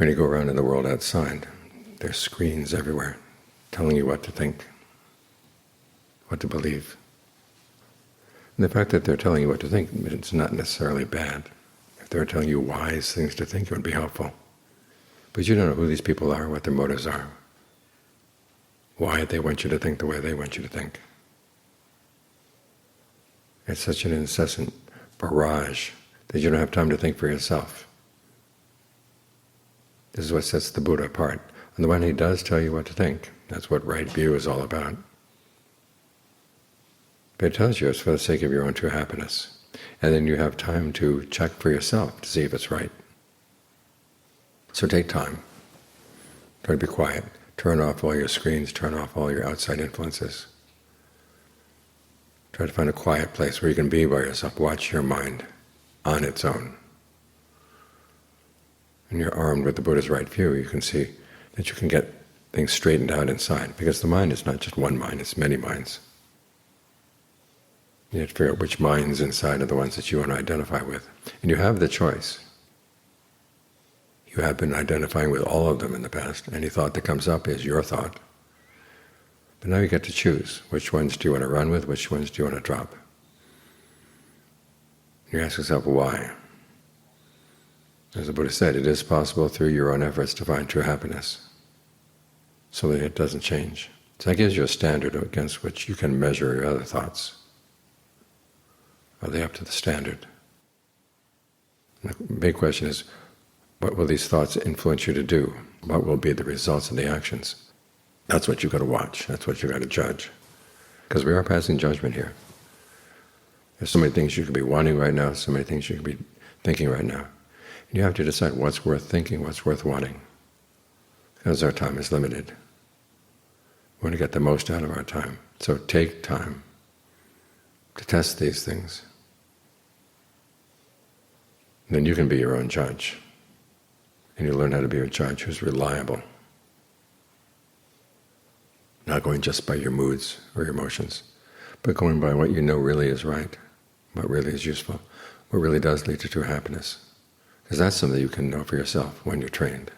When you go around in the world outside, there's screens everywhere telling you what to think, what to believe. And the fact that they're telling you what to think, it's not necessarily bad. If they're telling you wise things to think, it would be helpful. But you don't know who these people are, what their motives are, why they want you to think the way they want you to think. It's such an incessant barrage that you don't have time to think for yourself. This is what sets the Buddha apart. On the one hand, he does tell you what to think. That's what right view is all about. But it tells you it's for the sake of your own true happiness. And then you have time to check for yourself to see if it's right. So take time. Try to be quiet. Turn off all your screens. Turn off all your outside influences. Try to find a quiet place where you can be by yourself. Watch your mind on its own. And you're armed with the Buddha's right view. You can see that you can get things straightened out inside, because the mind is not just one mind, it's many minds. You have to figure out which minds inside are the ones that you want to identify with. And you have the choice. You have been identifying with all of them in the past. Any thought that comes up is your thought. But now you get to choose. Which ones do you want to run with? Which ones do you want to drop? You ask yourself, why? As the Buddha said, it is possible through your own efforts to find true happiness, so that it doesn't change. So that gives you a standard against which you can measure your other thoughts. Are they up to the standard? And the big question is, what will these thoughts influence you to do? What will be the results of the actions? That's what you've got to watch. That's what you've got to judge. Because we are passing judgment here. There's so many things you could be wanting right now, so many things you could be thinking right now. And you have to decide what's worth thinking, what's worth wanting. Because our time is limited. We want to get the most out of our time. So take time to test these things. And then you can be your own judge. And you learn how to be a judge who's reliable. Not going just by your moods or your emotions, but going by what you know really is right, what really is useful, what really does lead to true happiness. Because that's something you can know for yourself when you're trained.